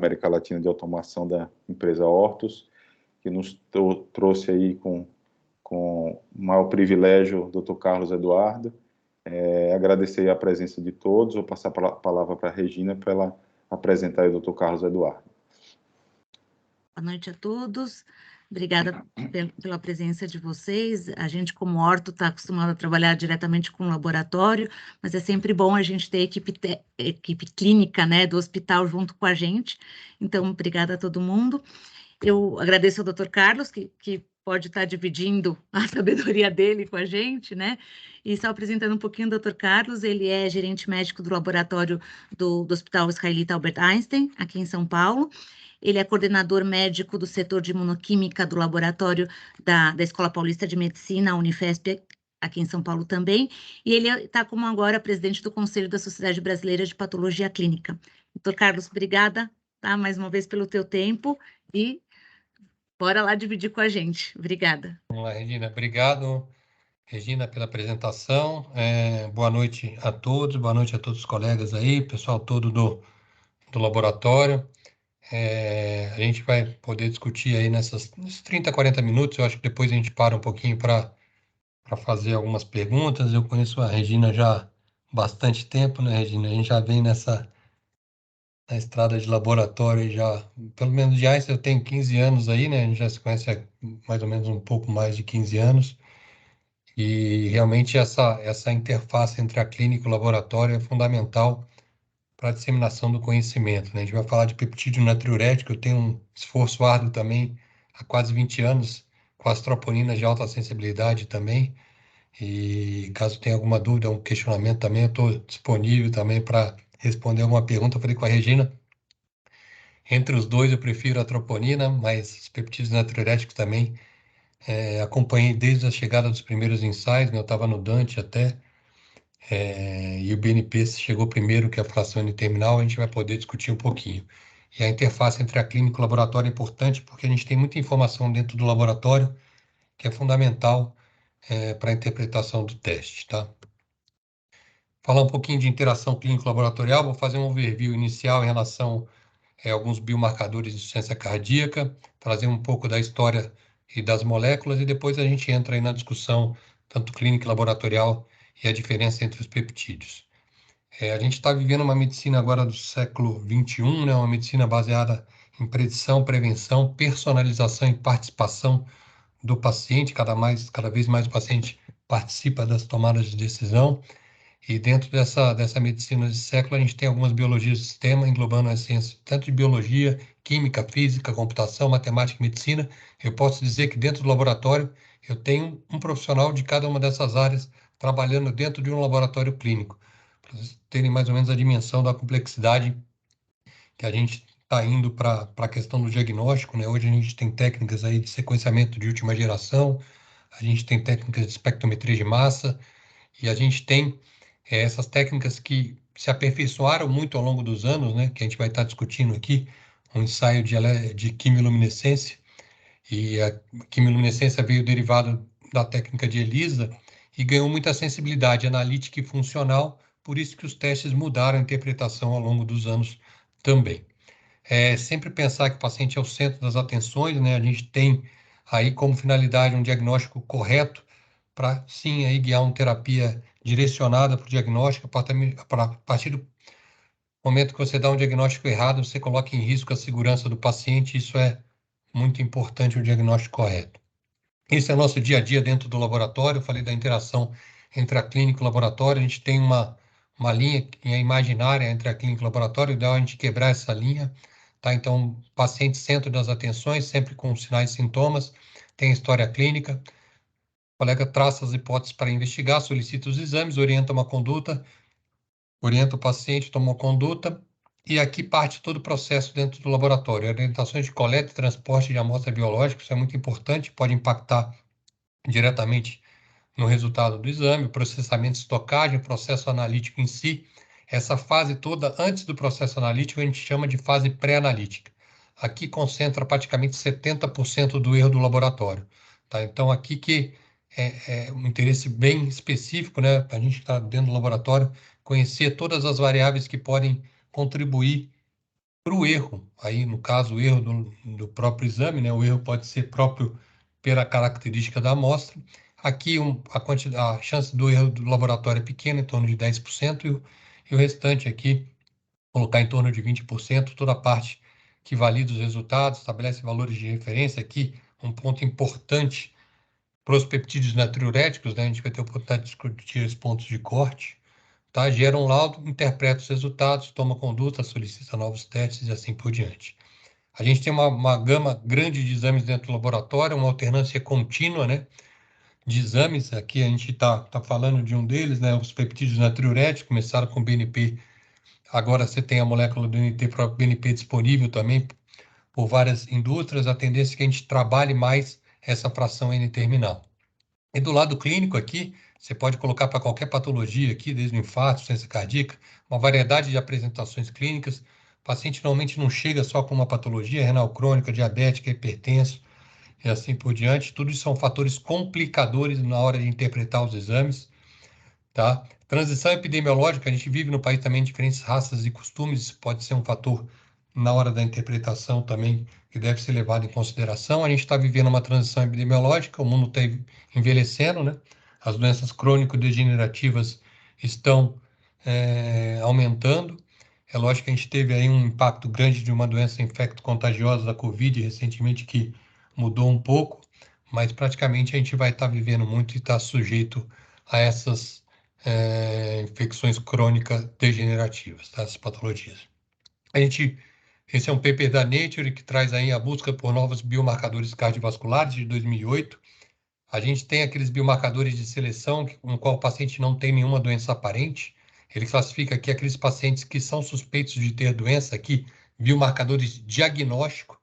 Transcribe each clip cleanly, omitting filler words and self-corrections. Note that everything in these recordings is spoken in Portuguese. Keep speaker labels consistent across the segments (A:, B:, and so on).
A: América Latina de automação da empresa Hortus, que nos trouxe aí com o maior privilégio o Dr. Carlos Eduardo. Agradecer a presença de todos, vou passar a palavra para a Regina para ela apresentar o Dr. Carlos Eduardo.
B: Boa noite a todos, obrigada pela presença de vocês. A gente, como orto, está acostumado a trabalhar diretamente com o laboratório, mas é sempre bom a gente ter equipe clínica, né, do hospital junto com a gente. Então, obrigada a todo mundo. Eu agradeço ao Dr. Carlos, que pode estar dividindo a sabedoria dele com a gente, né? E só apresentando um pouquinho o Dr. Carlos, ele é gerente médico do laboratório do Hospital Israelita Albert Einstein, aqui em São Paulo. Ele é coordenador médico do setor de imunoquímica do laboratório da Escola Paulista de Medicina, a Unifesp, aqui em São Paulo também, e ele está como agora presidente do Conselho da Sociedade Brasileira de Patologia Clínica. Dr. Carlos, obrigada, tá, mais uma vez pelo teu tempo, e bora lá dividir com a gente. Obrigada.
C: Vamos lá, Regina. Obrigado, Regina, pela apresentação. Boa noite a todos os colegas aí, pessoal todo do laboratório. A gente vai poder discutir aí nesses 30, 40 minutos. Eu acho que depois a gente para um pouquinho para fazer algumas perguntas. Eu conheço a Regina já há bastante tempo, né, Regina? A gente já vem na estrada de laboratório já, pelo menos de Einstein eu tenho 15 anos aí, né? A gente já se conhece há mais ou menos um pouco mais de 15 anos. E realmente essa interface entre a clínica e o laboratório é fundamental para a disseminação do conhecimento, né? A gente vai falar de peptídeo natriurético, eu tenho um esforço árduo também há quase 20 anos com as troponinas de alta sensibilidade também, e caso tenha alguma dúvida, um questionamento também, eu estou disponível também para responder alguma pergunta. Eu falei com a Regina, entre os dois eu prefiro a troponina, mas os peptídeos natriuréticos também, acompanhei desde a chegada dos primeiros ensaios, né? Eu estava no Dante até, e o BNP chegou primeiro que a fração N-terminal, a gente vai poder discutir um pouquinho. E a interface entre a clínica e o laboratório é importante porque a gente tem muita informação dentro do laboratório que é fundamental para a interpretação do teste, tá? Falar um pouquinho de interação clínico-laboratorial, vou fazer um overview inicial em relação a alguns biomarcadores de insuficiência cardíaca, trazer um pouco da história e das moléculas, e depois a gente entra aí na discussão tanto clínica e laboratorial e a diferença entre os peptídeos. A gente está vivendo uma medicina agora do século XXI, né? Uma medicina baseada em predição, prevenção, personalização e participação do paciente. Cada vez mais o paciente participa das tomadas de decisão. E dentro dessa medicina de século, a gente tem algumas biologias do sistema, englobando a ciência tanto de biologia, química, física, computação, matemática e medicina. Eu posso dizer que dentro do laboratório, eu tenho um profissional de cada uma dessas áreas trabalhando dentro de um laboratório clínico, para vocês terem mais ou menos a dimensão da complexidade que a gente está indo para a questão do diagnóstico, né? Hoje a gente tem técnicas aí de sequenciamento de última geração, a gente tem técnicas de espectrometria de massa, e a gente tem essas técnicas que se aperfeiçoaram muito ao longo dos anos, né? Que a gente vai estar discutindo aqui, um ensaio de quimiluminescência, e a quimiluminescência veio derivado da técnica de ELISA e ganhou muita sensibilidade analítica e funcional, por isso que os testes mudaram a interpretação ao longo dos anos também. Sempre pensar que o paciente é o centro das atenções, né? A gente tem aí como finalidade um diagnóstico correto para, sim, aí guiar uma terapia direcionada para o diagnóstico, a partir do momento que você dá um diagnóstico errado, você coloca em risco a segurança do paciente, isso é muito importante, o diagnóstico correto. Esse é o nosso dia a dia dentro do laboratório. Eu falei da interação entre a clínica e o laboratório. A gente tem uma linha que é imaginária entre a clínica e o laboratório. O ideal é a gente quebrar essa linha, tá? Então, paciente centro das atenções, sempre com sinais e sintomas, tem história clínica. O colega traça as hipóteses para investigar, solicita os exames, orienta uma conduta, orienta o paciente, toma uma conduta, e aqui parte todo o processo dentro do laboratório. Orientações de coleta e transporte de amostra biológica, isso é muito importante, pode impactar diretamente no resultado do exame, o processamento de estocagem, o processo analítico em si. Essa fase toda, antes do processo analítico, a gente chama de fase pré-analítica. Aqui concentra praticamente 70% do erro do laboratório, tá? Então, aqui que é um interesse bem específico, né? A gente está dentro do laboratório, conhecer todas as variáveis que podem contribuir para o erro. Aí, no caso, o erro do próprio exame, né? O erro pode ser próprio pela característica da amostra. Aqui, a chance do erro do laboratório é pequena, em torno de 10%, e o restante aqui, colocar em torno de 20%, toda a parte que valida os resultados, estabelece valores de referência. Aqui, um ponto importante para os peptídeos natriuréticos, né? A gente vai ter a oportunidade de discutir os pontos de corte. Tá? Gera um laudo, interpreta os resultados, toma conduta, solicita novos testes e assim por diante. A gente tem uma gama grande de exames dentro do laboratório, uma alternância contínua, né, de exames. Aqui a gente tá falando de um deles, né, os peptídeos natriuréticos, começaram com BNP, agora você tem a molécula do NT para BNP disponível também por várias indústrias. A tendência é que a gente trabalhe mais essa fração N-terminal. E do lado clínico aqui, você pode colocar para qualquer patologia aqui, desde o infarto, insuficiência cardíaca, uma variedade de apresentações clínicas. O paciente normalmente não chega só com uma patologia renal crônica, diabética, hipertenso e assim por diante. Tudo isso são fatores complicadores na hora de interpretar os exames, tá? Transição epidemiológica, a gente vive no país também diferentes raças e costumes, isso pode ser um fator na hora da interpretação também que deve ser levado em consideração. A gente está vivendo uma transição epidemiológica, o mundo está envelhecendo, né? As doenças crônico-degenerativas estão aumentando. É lógico que a gente teve aí um impacto grande de uma doença infecto-contagiosa da Covid recentemente que mudou um pouco, mas praticamente a gente vai estar vivendo muito e está sujeito a essas infecções crônicas degenerativas, tá? Essas patologias. Esse é um paper da Nature que traz aí a busca por novos biomarcadores cardiovasculares de 2008. A gente tem aqueles biomarcadores de seleção com qual o paciente não tem nenhuma doença aparente. Ele classifica aqui aqueles pacientes que são suspeitos de ter doença aqui, biomarcadores de diagnóstico,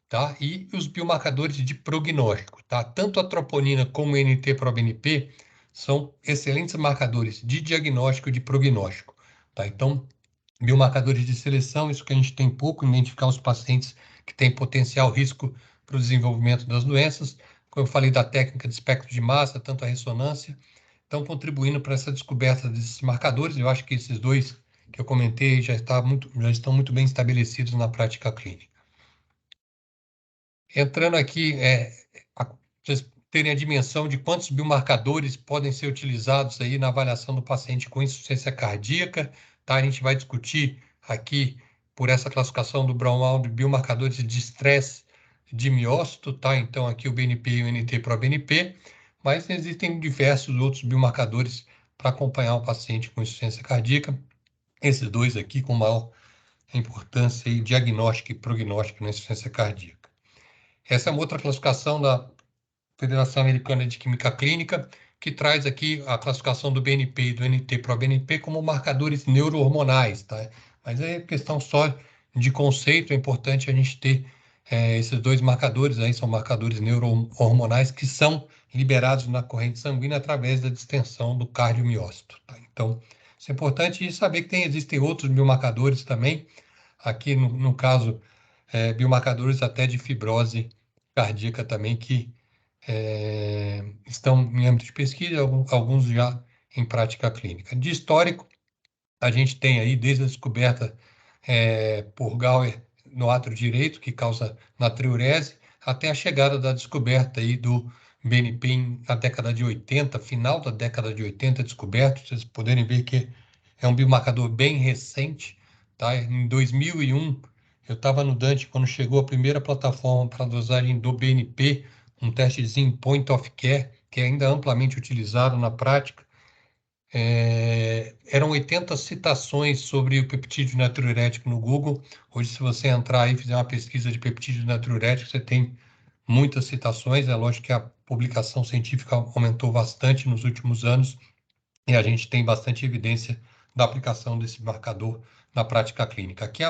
C: tá? E os biomarcadores de prognóstico, tá? Tanto a troponina como o NT-proBNP são excelentes marcadores de diagnóstico e de prognóstico, tá? Então, biomarcadores de seleção, isso que a gente tem pouco, identificar os pacientes que têm potencial risco para o desenvolvimento das doenças. Como eu falei da técnica de espectro de massa, tanto a ressonância, estão contribuindo para essa descoberta desses marcadores. Eu acho que esses dois que eu comentei já estão muito bem estabelecidos na prática clínica. Entrando aqui, vocês terem a dimensão de quantos biomarcadores podem ser utilizados aí na avaliação do paciente com insuficiência cardíaca, tá? A gente vai discutir aqui, por essa classificação do Brown-Wald, biomarcadores de estresse de miócito, tá? Então, aqui o BNP e o NT-proBNP, mas existem diversos outros biomarcadores para acompanhar o paciente com insuficiência cardíaca. Esses dois aqui com maior importância e diagnóstica e prognóstica na insuficiência cardíaca. Essa é uma outra classificação da Federação Americana de Química Clínica, que traz aqui a classificação do BNP e do NT-proBNP como marcadores neurohormonais, tá? Mas é questão só de conceito, é importante a gente ter esses dois marcadores aí, são marcadores neurohormonais que são liberados na corrente sanguínea através da distensão do cardiomiócito, tá? Então, isso é importante saber que existem outros biomarcadores também, aqui no caso, biomarcadores até de fibrose cardíaca também, que estão em âmbito de pesquisa, alguns já em prática clínica. De histórico, a gente tem aí, desde a descoberta por Gauer no átrio direito, que causa natriurese, até a chegada da descoberta aí do BNP na década de 80, final da década de 80, descoberto. Vocês poderem ver que é um biomarcador bem recente, tá? Em 2001, eu estava no Dante quando chegou a primeira plataforma para dosagem do BNP, um testezinho point of care, que é ainda amplamente utilizado na prática. Eram 80 citações sobre o peptídeo natriurético no Google. Hoje, se você entrar aí e fizer uma pesquisa de peptídeo natriurético, você tem muitas citações. É lógico que a publicação científica aumentou bastante nos últimos anos e a gente tem bastante evidência da aplicação desse marcador na prática clínica. Aqui é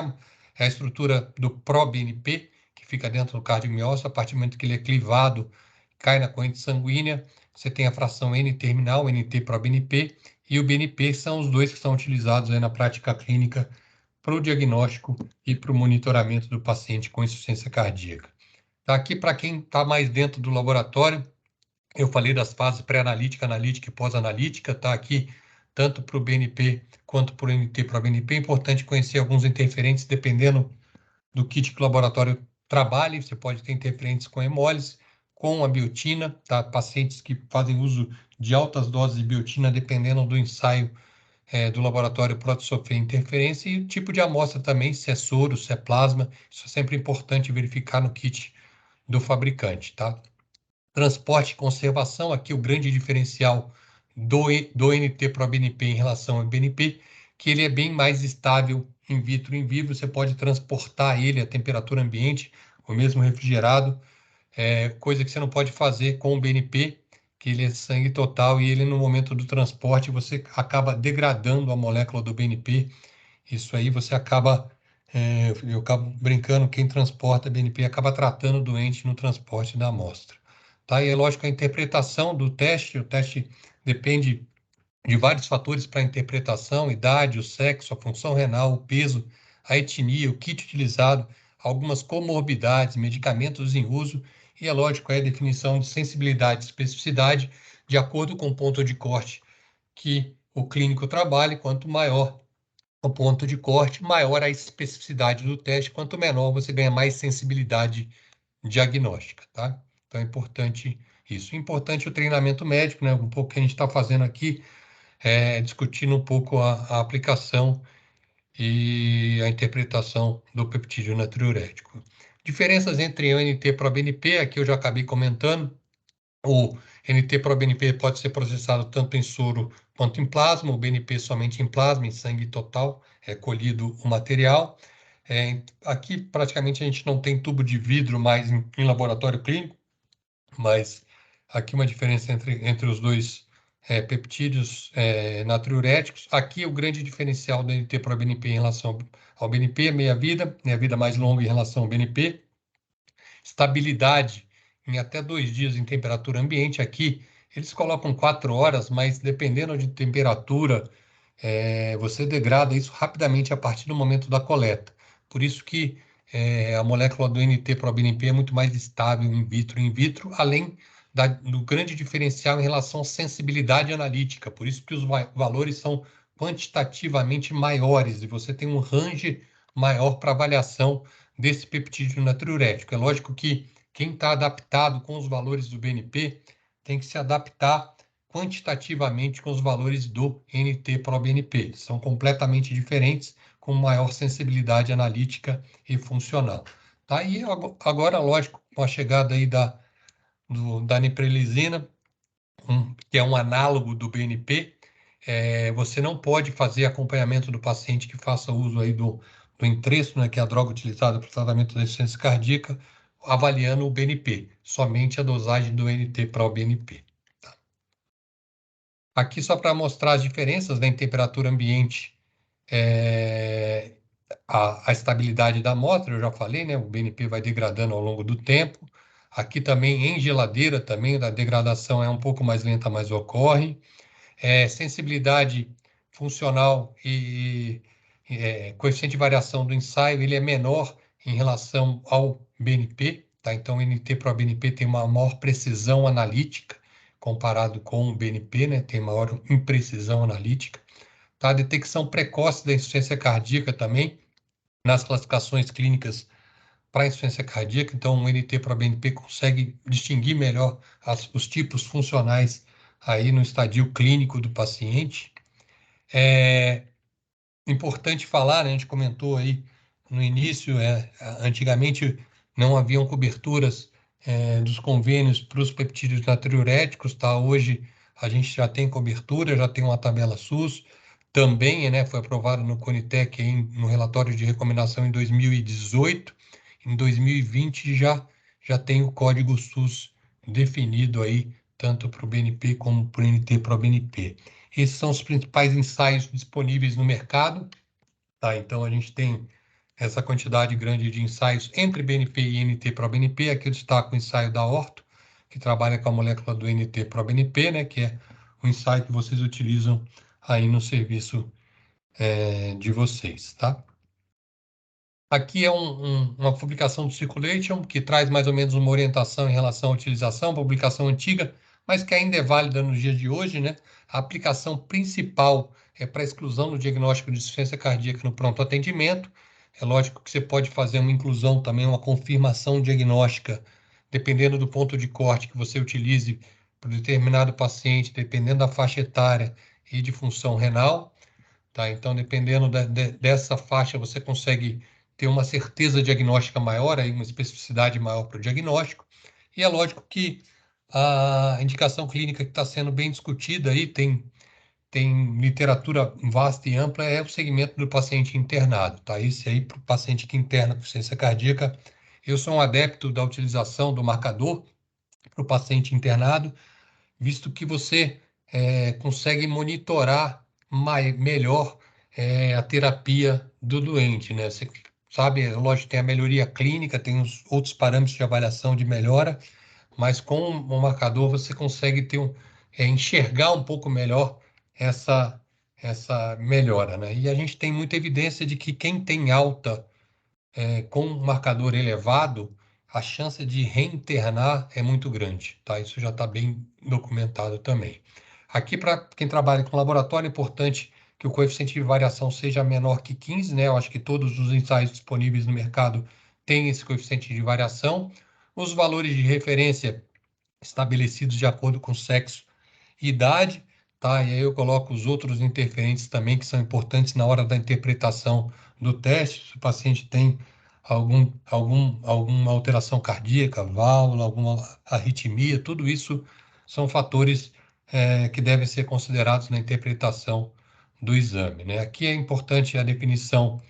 C: a estrutura do proBNP, que fica dentro do cardiomiócito. A partir do momento que ele é clivado, cai na corrente sanguínea, você tem a fração N-terminal, NT-proBNP, e o BNP são os dois que são utilizados aí na prática clínica para o diagnóstico e para o monitoramento do paciente com insuficiência cardíaca. Tá aqui, para quem está mais dentro do laboratório, eu falei das fases pré-analítica, analítica e pós-analítica, tá aqui tanto para o BNP quanto para o NT-proBNP. É importante conhecer alguns interferentes, dependendo do kit que o laboratório trabalhe. Você pode ter interferentes com hemólise, com a biotina, tá? Pacientes que fazem uso de altas doses de biotina, dependendo do ensaio do laboratório, pode sofrer interferência, e o tipo de amostra também, se é soro, se é plasma. Isso é sempre importante verificar no kit do fabricante, tá? Transporte e conservação, aqui o grande diferencial do NT-proBNP em relação ao BNP, que ele é bem mais estável in vitro e in vivo. Você pode transportar ele a temperatura ambiente, ou mesmo refrigerado, coisa que você não pode fazer com o BNP, que ele é sangue total, e ele no momento do transporte você acaba degradando a molécula do BNP. Isso aí você acaba, eu acabo brincando, quem transporta BNP acaba tratando o doente no transporte da amostra. Tá? E é lógico a interpretação do teste, o teste depende de vários fatores para a interpretação: idade, o sexo, a função renal, o peso, a etnia, o kit utilizado, algumas comorbidades, medicamentos em uso, e é lógico a definição de sensibilidade e especificidade de acordo com o ponto de corte que o clínico trabalha. Quanto maior o ponto de corte, maior a especificidade do teste, quanto menor você ganha mais sensibilidade diagnóstica, tá? Então é importante isso. Importante o treinamento médico, né? Um pouco que a gente está fazendo aqui, discutindo um pouco a aplicação e a interpretação do peptídeo natriurético. Diferenças entre NT e proBNP, aqui eu já acabei comentando. O NT-proBNP pode ser processado tanto em soro quanto em plasma, o BNP somente em plasma, em sangue total, é colhido o material. Aqui praticamente a gente não tem tubo de vidro mais em laboratório clínico, mas aqui uma diferença entre os dois peptídeos natriuréticos. Aqui o grande diferencial do NT-proBNP em relação ao BNP é meia-vida mais longa em relação ao BNP. Estabilidade em até 2 dias em temperatura ambiente. Aqui eles colocam 4 horas, mas dependendo de temperatura, você degrada isso rapidamente a partir do momento da coleta. Por isso que a molécula do NT-proBNP é muito mais estável in vitro, além do grande diferencial em relação à sensibilidade analítica. Por isso que os valores são quantitativamente maiores e você tem um range maior para avaliação desse peptídeo natriurético. É lógico que quem está adaptado com os valores do BNP tem que se adaptar quantitativamente com os valores do NT-proBNP. São completamente diferentes, com maior sensibilidade analítica e funcional. Tá? E agora, lógico, com a chegada aí da niprelizina, que é um análogo do BNP, você não pode fazer acompanhamento do paciente que faça uso aí do Entresto, né, que é a droga utilizada para o tratamento da insuficiência cardíaca, avaliando o BNP, somente a dosagem do NT para o BNP. Tá? Aqui só para mostrar as diferenças, né, em temperatura ambiente, a estabilidade da amostra, eu já falei, né, o BNP vai degradando ao longo do tempo. Aqui também em geladeira, também a degradação é um pouco mais lenta, mas ocorre. Sensibilidade funcional e coeficiente de variação do ensaio, ele é menor em relação ao BNP, tá? Então, o NT-proBNP tem uma maior precisão analítica comparado com o BNP, né? Tem maior imprecisão analítica. Tá? A detecção precoce da insuficiência cardíaca também, nas classificações clínicas para insuficiência cardíaca. Então, o NT-proBNP consegue distinguir melhor os tipos funcionais aí no estadio clínico do paciente. É importante falar, né, a gente comentou aí no início, antigamente não haviam coberturas dos convênios para os peptídeos natriuréticos, tá? Hoje a gente já tem cobertura, já tem uma tabela SUS, também, né, foi aprovado no Conitec no relatório de recomendação em 2018, em 2020 já tem o código SUS definido aí, tanto para o BNP como para o NT-proBNP. Esses são os principais ensaios disponíveis no mercado, tá? Então, a gente tem essa quantidade grande de ensaios entre BNP e NT-proBNP. Aqui eu destaco o ensaio da Orto, que trabalha com a molécula do NT-proBNP, né? Que é o ensaio que vocês utilizam aí no serviço de vocês, tá? Aqui é uma publicação do Circulation, que traz mais ou menos uma orientação em relação à utilização, publicação antiga, mas que ainda é válida nos dias de hoje, né? A aplicação principal é para exclusão do diagnóstico de insuficiência cardíaca no pronto atendimento. É lógico que você pode fazer uma inclusão também, uma confirmação diagnóstica, dependendo do ponto de corte que você utilize para determinado paciente, dependendo da faixa etária e de função renal, tá? Então, dependendo dessa faixa, você consegue ter uma certeza diagnóstica maior, aí uma especificidade maior para o diagnóstico. E é lógico que a indicação clínica que está sendo bem discutida aí, tem literatura vasta e ampla, é o segmento do paciente internado, tá? Esse aí, para o paciente que interna com insuficiência cardíaca, eu sou um adepto da utilização do marcador para o paciente internado, visto que você consegue monitorar melhor a terapia do doente, né? Você sabe, lógico, tem a melhoria clínica, tem os outros parâmetros de avaliação de melhora, mas com o marcador você consegue enxergar um pouco melhor essa, essa melhora, né? E a gente tem muita evidência de que quem tem alta com um marcador elevado, a chance de reinternar é muito grande, tá? Isso já está bem documentado também. Aqui, para quem trabalha com laboratório, é importante que o coeficiente de variação seja menor que 15, né? Eu acho que todos os ensaios disponíveis no mercado têm esse coeficiente de variação. Os valores de referência estabelecidos de acordo com sexo e idade, tá? E aí eu coloco os outros interferentes também que são importantes na hora da interpretação do teste. Se o paciente tem alguma alteração cardíaca, válvula, alguma arritmia, tudo isso são fatores que devem ser considerados na interpretação do exame, né? Aqui é importante a definição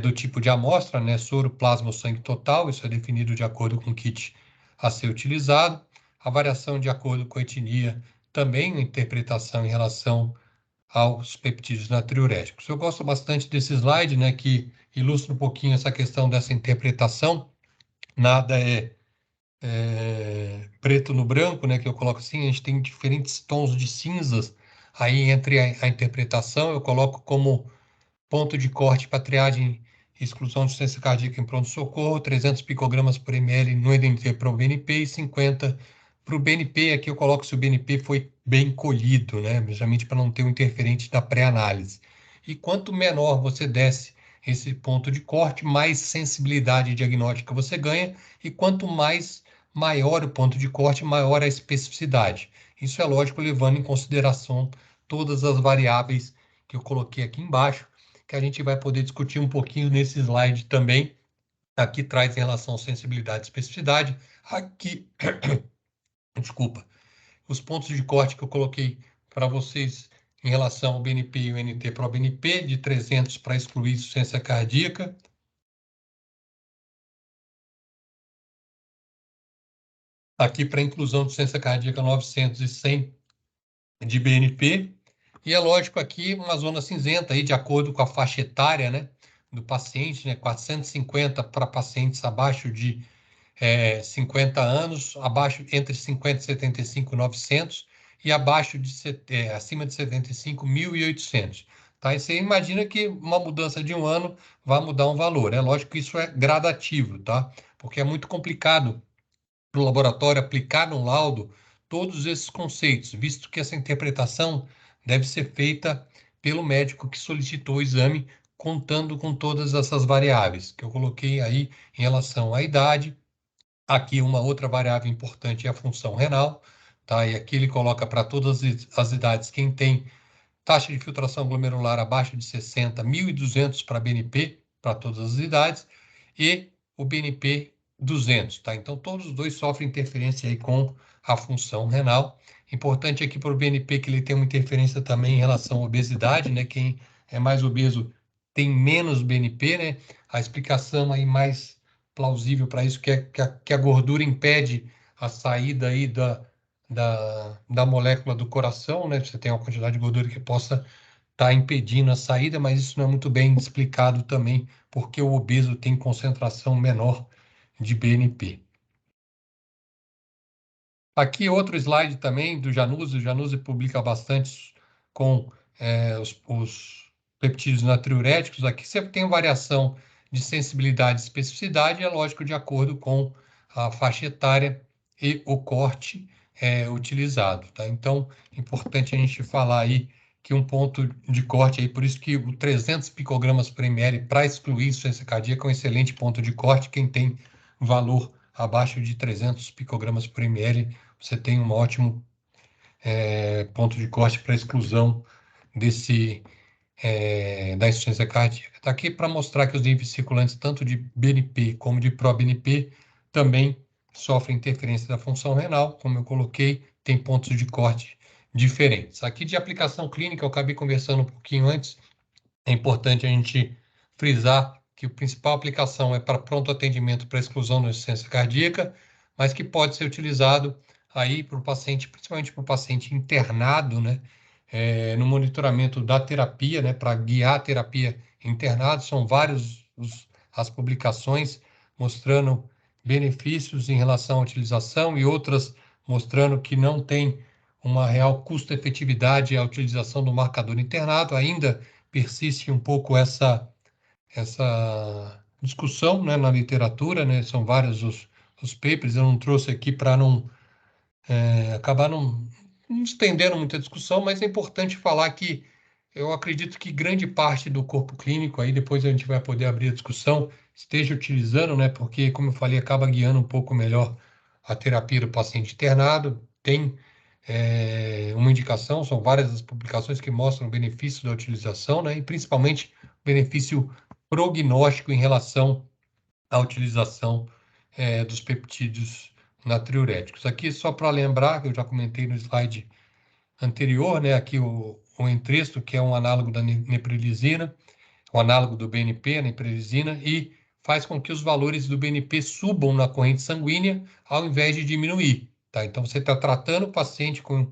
C: do tipo de amostra, né? Soro, plasma ou sangue total, isso é definido de acordo com o kit a ser utilizado. A variação de acordo com a etnia, também a interpretação em relação aos peptídeos natriuréticos. Eu gosto bastante desse slide, né, que ilustra um pouquinho essa questão dessa interpretação. Nada é preto no branco, né, que eu coloco assim, a gente tem diferentes tons de cinzas aí entre a interpretação. Eu coloco como ponto de corte para triagem e exclusão de insuficiência cardíaca em pronto-socorro, 300 picogramas por ml no NT para o BNP e 50 para o BNP. Aqui eu coloco se o BNP foi bem colhido, né? Justamente para não ter um interferente da pré-análise. E quanto menor você desce esse ponto de corte, mais sensibilidade diagnóstica você ganha, e quanto maior o ponto de corte, maior a especificidade. Isso é lógico, levando em consideração todas as variáveis que eu coloquei aqui embaixo, que a gente vai poder discutir um pouquinho nesse slide também. Aqui traz em relação à sensibilidade e especificidade. Aqui, desculpa, os pontos de corte que eu coloquei para vocês em relação ao BNP e o NT para o BNP, de 300 para excluir insuficiência cardíaca. Aqui para inclusão de insuficiência cardíaca, 900 e 100 de BNP. E é lógico aqui uma zona cinzenta aí, de acordo com a faixa etária, né, do paciente, né, 450 para pacientes abaixo de 50 anos, abaixo entre 50 e 75, 900, e abaixo acima de 75, 1.800. Tá? E você imagina que uma mudança de um ano vai mudar um valor. É lógico que isso é gradativo, tá? Porque é muito complicado para o laboratório aplicar no laudo todos esses conceitos, visto que essa interpretação deve ser feita pelo médico que solicitou o exame, contando com todas essas variáveis que eu coloquei aí em relação à idade. Aqui uma outra variável importante é a função renal, tá? E aqui ele coloca para todas as idades quem tem taxa de filtração glomerular abaixo de 60, 1.200 para BNP, para todas as idades, e o BNP 200, tá? Então, todos os dois sofrem interferência aí com a função renal. Importante aqui para o BNP que ele tem uma interferência também em relação à obesidade, né? Quem é mais obeso tem menos BNP, né? A explicação aí mais plausível para isso que a gordura impede a saída aí da molécula do coração, né? Você tem uma quantidade de gordura que possa estar impedindo a saída, mas isso não é muito bem explicado também, porque o obeso tem concentração menor de BNP. Aqui outro slide também do Januzzi. O Januzzi publica bastante com os peptídeos natriuréticos. Aqui você tem variação de sensibilidade e especificidade, é lógico, de acordo com a faixa etária e o corte utilizado, tá? Então, importante a gente falar aí que um ponto de corte aí, por isso que o 300 picogramas por ml para excluir insuficiência cardíaca é um excelente ponto de corte. Quem tem valor abaixo de 300 picogramas por ml, você tem um ótimo ponto de corte para exclusão da insuficiência cardíaca. Está aqui para mostrar que os níveis circulantes, tanto de BNP como de proBNP, também sofrem interferência da função renal, como eu coloquei, tem pontos de corte diferentes. Aqui de aplicação clínica, eu acabei conversando um pouquinho antes, é importante a gente frisar que a principal aplicação é para pronto atendimento para exclusão da insuficiência cardíaca, mas que pode ser utilizado aí para o paciente, principalmente para o paciente internado, né, no monitoramento da terapia, né, para guiar a terapia internado. São várias as publicações mostrando benefícios em relação à utilização e outras mostrando que não tem uma real custo-efetividade a utilização do marcador internado. Ainda persiste um pouco essa discussão, né, na literatura, né, são vários os papers, eu não trouxe aqui para não acabar não estendendo muita discussão, mas é importante falar que eu acredito que grande parte do corpo clínico, aí depois a gente vai poder abrir a discussão, esteja utilizando, né, porque, como eu falei, acaba guiando um pouco melhor a terapia do paciente internado. Tem uma indicação, são várias as publicações que mostram o benefício da utilização, né, e principalmente benefício prognóstico em relação à utilização dos peptídeos natriuréticos. Aqui, só para lembrar, que eu já comentei no slide anterior, né, aqui o Entresto, que é um análogo da neprilisina, o análogo do BNP, a neprilisina, e faz com que os valores do BNP subam na corrente sanguínea ao invés de diminuir. Tá? Então, você está tratando o paciente com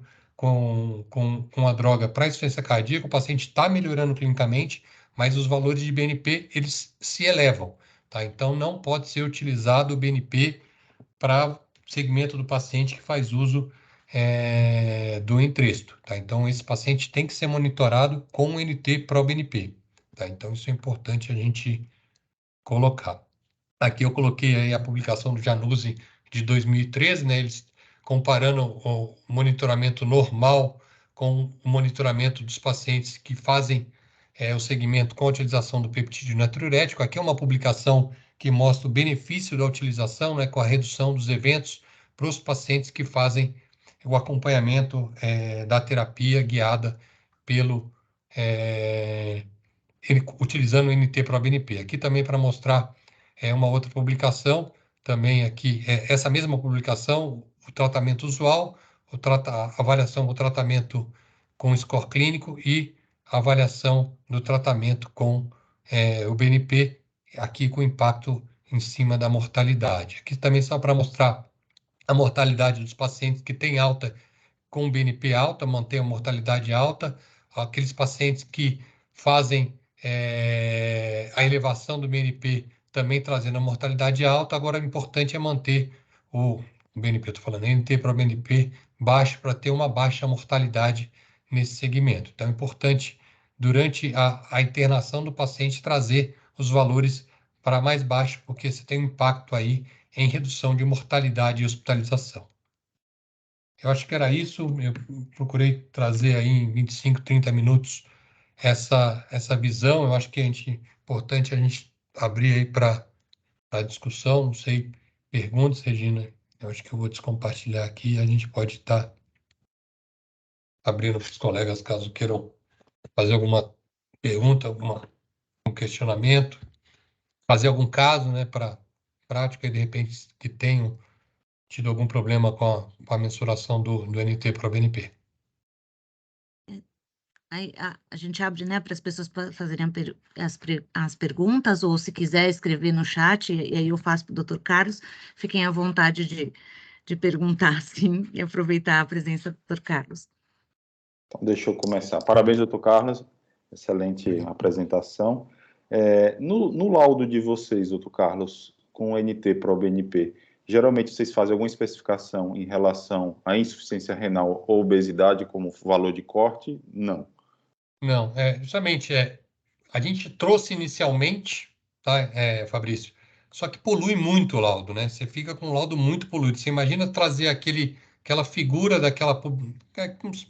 C: a droga para insuficiência cardíaca, o paciente está melhorando clinicamente, mas os valores de BNP, eles se elevam. Tá? Então, não pode ser utilizado o BNP para segmento do paciente que faz uso do Entresto. Tá? Então, esse paciente tem que ser monitorado com o NT-proBNP. Tá? Então, isso é importante a gente colocar. Aqui eu coloquei aí a publicação do Januzzi de 2013, né? Eles comparando o monitoramento normal com o monitoramento dos pacientes que fazem o segmento com a utilização do peptídeo natriurético. Aqui é uma publicação que mostra o benefício da utilização, né, com a redução dos eventos para os pacientes que fazem o acompanhamento da terapia guiada pelo utilizando o NT-proBNP. Aqui também para mostrar uma outra publicação, também aqui, essa mesma publicação, o tratamento usual, a avaliação do tratamento com score clínico e a avaliação do tratamento com o BNP, aqui com impacto em cima da mortalidade. Aqui também só para mostrar a mortalidade dos pacientes que têm alta com BNP alta, mantém a mortalidade alta, aqueles pacientes que fazem a elevação do BNP também trazendo a mortalidade alta. Agora, o importante é manter o BNP, estou falando, NT para o BNP baixo, para ter uma baixa mortalidade nesse segmento. Então, é importante, durante a internação do paciente, trazer os valores para mais baixo, porque você tem um impacto aí em redução de mortalidade e hospitalização. Eu acho que era isso, eu procurei trazer aí em 25, 30 minutos essa visão. Eu acho que é importante a gente abrir aí para a discussão. Não sei, perguntas, Regina? Eu acho que eu vou descompartilhar aqui e a gente pode estar abrindo para os colegas, caso queiram fazer alguma pergunta, algum questionamento, fazer algum caso, né, para prática e, de repente, que tenham tido algum problema com a mensuração do NT para o BNP.
B: Aí a gente abre, né, para as pessoas fazerem as perguntas, ou se quiser escrever no chat, e aí eu faço para o Dr. Carlos, fiquem à vontade de perguntar, sim, e aproveitar a presença do Dr. Carlos.
A: Então, deixa eu começar. Parabéns, doutor Carlos, excelente apresentação. No laudo de vocês, doutor Carlos, com o NT-proBNP, geralmente vocês fazem alguma especificação em relação à insuficiência renal ou obesidade como valor de corte? Não.
C: Não, justamente, a gente trouxe inicialmente, tá, Fabrício, só que polui muito o laudo, né? Você fica com um laudo muito poluído. Você imagina trazer aquela figura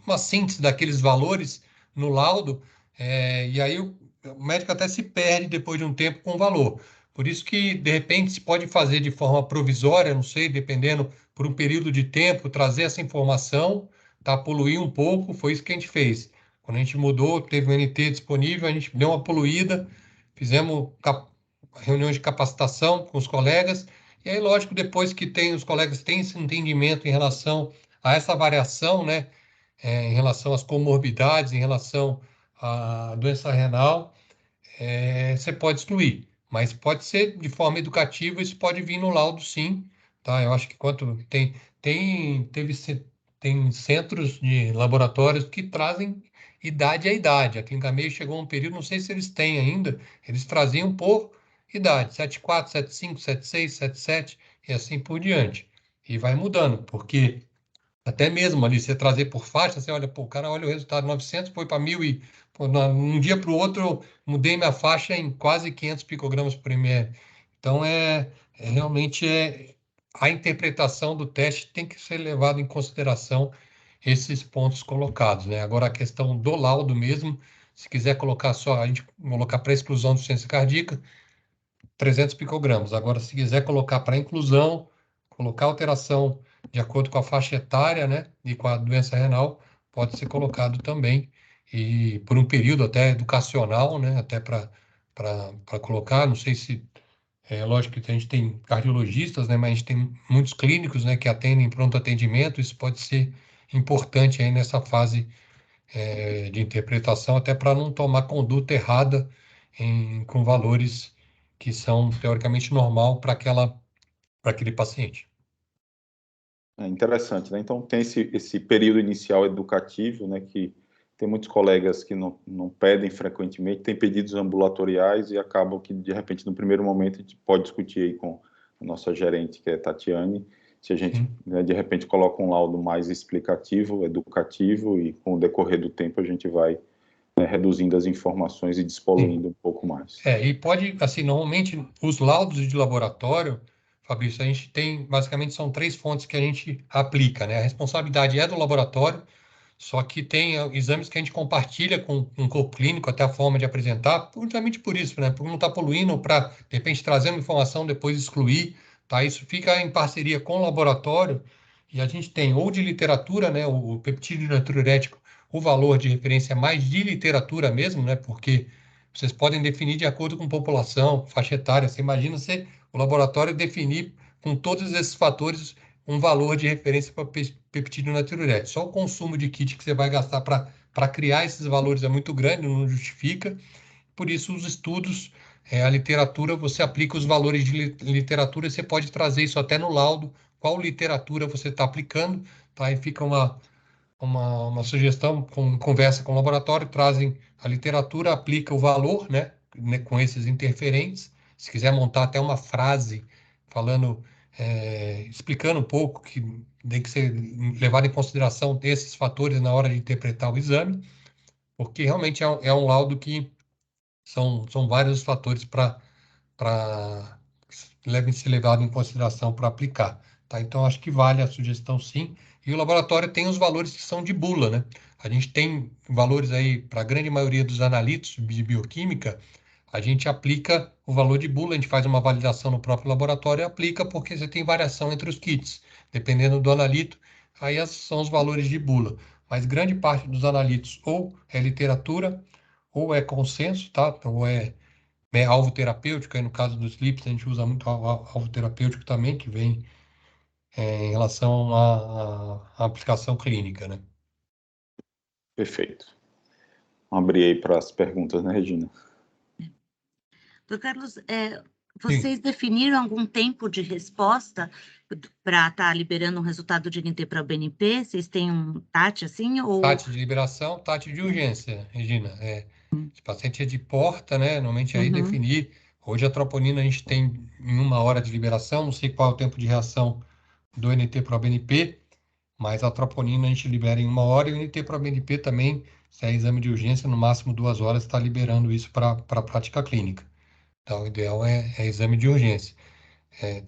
C: uma síntese daqueles valores, no laudo, e aí o médico até se perde depois de um tempo com o valor. Por isso que, de repente, se pode fazer de forma provisória, não sei, dependendo, por um período de tempo, trazer essa informação, tá? Poluir um pouco, foi isso que a gente fez. Quando a gente mudou, teve um NT disponível, a gente deu uma poluída, fizemos reuniões de capacitação com os colegas, e aí, lógico, depois que os colegas têm esse entendimento em relação a essa variação, né, em relação às comorbidades, em relação à doença renal, você pode excluir, mas pode ser de forma educativa, isso pode vir no laudo, sim, tá? Eu acho que quanto tem centros de laboratórios que trazem idade a idade. A Clínica Meio chegou a um período, não sei se eles têm ainda, eles traziam por idade, 74, 75, 76, 77 e assim por diante. E vai mudando, porque até mesmo ali, você trazer por faixa, você olha, pô, o cara olha o resultado, 900 foi para 1.000 e, pô, um dia para o outro, eu mudei minha faixa em quase 500 picogramas por ml. Então, realmente a interpretação do teste tem que ser levada em consideração esses pontos colocados, né? Agora, a questão do laudo mesmo, se quiser colocar só, a gente colocar para exclusão de ciência cardíaca, 300 picogramas. Agora, se quiser colocar para inclusão, colocar alteração de acordo com a faixa etária, né, e com a doença renal, pode ser colocado também, e por um período até educacional, né, até para colocar, não sei se, lógico que a gente tem cardiologistas, né, mas a gente tem muitos clínicos, né, que atendem pronto atendimento, isso pode ser importante aí nessa fase de interpretação, até para não tomar conduta errada com valores que são teoricamente normal para aquele paciente.
A: É interessante, né? Então tem esse período inicial educativo, né, que tem muitos colegas que não pedem frequentemente, tem pedidos ambulatoriais e acabam que, de repente, no primeiro momento, a gente pode discutir aí com a nossa gerente, que é Tatiane, se a gente, né, de repente, coloca um laudo mais explicativo, educativo, e com o decorrer do tempo a gente vai, né, reduzindo as informações e despoluindo um pouco mais.
C: E pode, assim, normalmente, os laudos de laboratório, Fabrício, a gente tem, basicamente, são 3 fontes que a gente aplica, né? A responsabilidade é do laboratório, só que tem exames que a gente compartilha com o corpo clínico, até a forma de apresentar, justamente por isso, né? Por não estar poluindo, para, de repente, trazer uma informação, depois excluir, tá? Isso fica em parceria com o laboratório, e a gente tem ou de literatura, né? O peptídeo natriurético, o valor de referência é mais de literatura mesmo, né? Porque vocês podem definir de acordo com população, faixa etária. Você imagina o laboratório definir com todos esses fatores um valor de referência para peptídeo natriurético. Só o consumo de kit que você vai gastar para criar esses valores é muito grande, não justifica. Por isso, os estudos, a literatura, você aplica os valores de literatura, você pode trazer isso até no laudo, qual literatura você está aplicando, tá? Aí fica uma sugestão, conversa com o laboratório, trazem a literatura, aplica o valor, né, com esses interferentes. Se quiser montar até uma frase falando, explicando um pouco que tem que ser levado em consideração esses fatores na hora de interpretar o exame, porque realmente é um laudo que são vários os fatores para devem ser levados em consideração para aplicar. Tá? Então, acho que vale a sugestão, sim. E o laboratório tem os valores que são de bula, né? A gente tem valores aí, para a grande maioria dos analitos de bioquímica, a gente aplica o valor de bula, a gente faz uma validação no próprio laboratório e aplica, porque você tem variação entre os kits. Dependendo do analito, aí são os valores de bula. Mas grande parte dos analitos ou é literatura, ou é consenso, tá? Ou alvo terapêutico, aí no caso dos SLIPs, a gente usa muito alvo terapêutico também, que vem em relação à aplicação clínica, né?
A: Perfeito. Vamos abrir aí para as perguntas, né, Regina?
B: Doutor Carlos, vocês definiram algum tempo de resposta para estar liberando um resultado de NT para o BNP? Vocês têm um TAT assim? Ou...
C: TAT de liberação, TAT de urgência, Regina. Se o paciente é de porta, né? Normalmente aí definir. Hoje a troponina a gente tem em 1 hora de liberação, não sei qual é o tempo de reação do NT para o BNP, mas a troponina a gente libera em 1 hora e o NT para o BNP também, se é exame de urgência, no máximo 2 horas está liberando isso para a prática clínica. Então, o ideal é exame de urgência.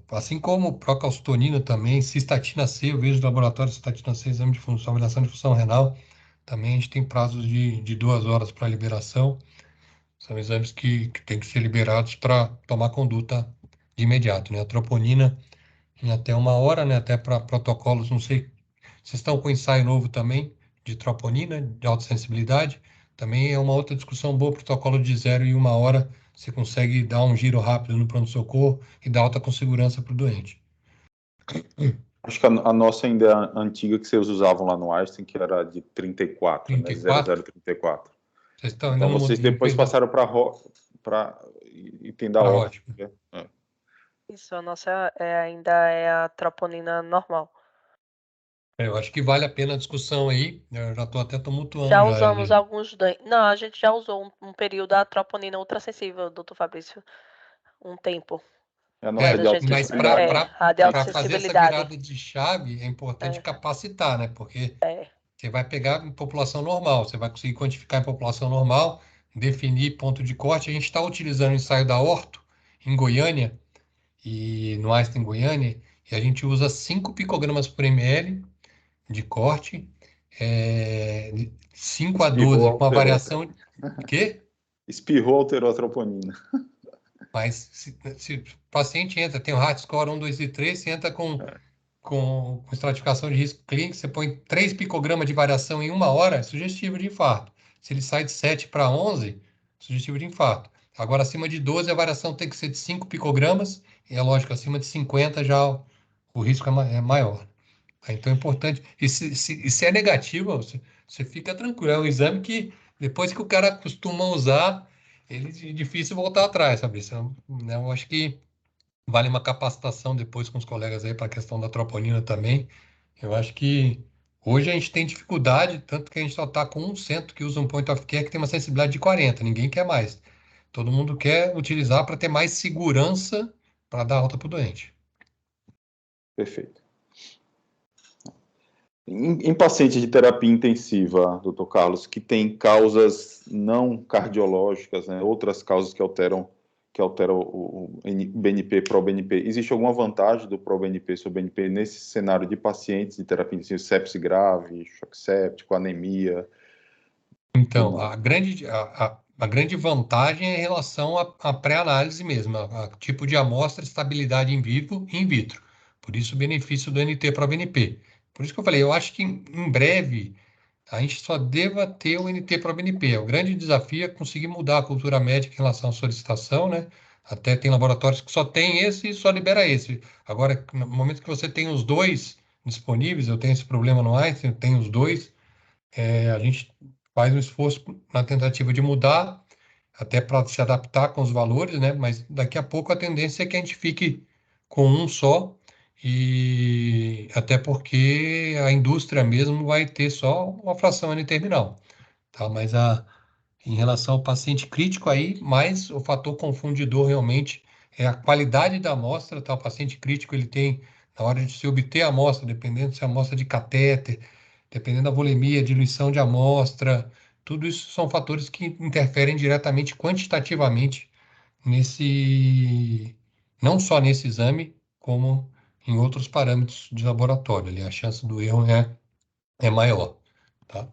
C: Assim como procalcitonina também, cistatina C, eu vejo no laboratório cistatina C, exame de função, avaliação de função renal, também a gente tem prazos de 2 horas para liberação. São exames que têm que ser liberados para tomar conduta de imediato, né? A troponina em até 1 hora, né? Até para protocolos, não sei, vocês estão com ensaio novo também de troponina, de alta sensibilidade, também é uma outra discussão boa, protocolo de 0 e 1 hora, você consegue dar um giro rápido no pronto-socorro e dar alta com segurança para o doente.
A: Acho que a nossa ainda é a antiga que vocês usavam lá no Einstein, que era de 34, né?
C: 34?
A: 0034.
C: Vocês estão ainda
A: Então, vocês depois passaram para item da
C: para
A: ótica.
C: ótimo.
A: Né?
D: Isso, a nossa ainda é a troponina normal.
C: Eu acho que vale a pena a discussão aí. Eu já estou até tumultuando.
D: Já usamos alguns... Não, a gente já usou um período a troponina ultrassensível, doutor Fabrício. Um tempo.
A: É a nossa de alta
C: Mas
A: sensibilidade.
C: para fazer essa virada de chave, é importante capacitar, né? Porque você vai pegar em população normal, você vai conseguir quantificar em população normal, definir ponto de corte. A gente está utilizando o ensaio da Orto em Goiânia, e no Einstein em Goiânia, e a gente usa 5 picogramas por ml de corte, 5 a 12, com uma variação... Quê?
A: Espirrou, alterou a troponina.
C: Mas se o paciente entra, tem o RAT score 1, 2 e 3, você entra com estratificação de risco clínico, você põe 3 picogramas de variação em 1 hora, é sugestivo de infarto. Se ele sai de 7 para 11, sugestivo de infarto. Agora, acima de 12, a variação tem que ser de 5 picogramas, e é lógico, acima de 50 já o risco é maior. Então é importante. E se é negativo, você fica tranquilo. É um exame que, depois que o cara costuma usar, ele é difícil voltar atrás, sabe? Isso, né, eu acho que vale uma capacitação depois com os colegas aí para a questão da troponina também. Eu acho que hoje a gente tem dificuldade, tanto que a gente só está com um centro que usa um point of care que tem uma sensibilidade de 40, ninguém quer mais. Todo mundo quer utilizar para ter mais segurança para dar alta para o doente.
A: Perfeito. Em pacientes de terapia intensiva, doutor Carlos, que tem causas não cardiológicas, né, outras causas que alteram o BNP, ProBNP, existe alguma vantagem do ProBNP sobre o BNP nesse cenário de pacientes de terapia intensiva, sepse grave, choque séptico, anemia?
C: Então, a grande vantagem é em relação à pré-análise mesmo, a tipo de amostra, estabilidade em vivo e in vitro. Por isso o benefício do NT-proBNP. Por isso que eu falei, eu acho que em breve a gente só deva ter o NT-proBNP. O grande desafio é conseguir mudar a cultura médica em relação à solicitação, né? Até tem laboratórios que só tem esse e só libera esse. Agora, no momento que você tem os dois disponíveis, eu tenho esse problema no Einstein, eu tenho os dois, a gente faz um esforço na tentativa de mudar, até para se adaptar com os valores, né? Mas daqui a pouco a tendência é que a gente fique com um só, e até porque a indústria mesmo vai ter só uma fração N-terminal, tá? Mas em relação ao paciente crítico aí, mais o fator confundidor realmente é a qualidade da amostra, tá? O paciente crítico, ele tem, na hora de se obter a amostra, dependendo se é amostra de catéter, dependendo da volemia, diluição de amostra, tudo isso são fatores que interferem diretamente quantitativamente não só nesse exame, como em outros parâmetros de laboratório. Ali a chance do erro é maior, tá?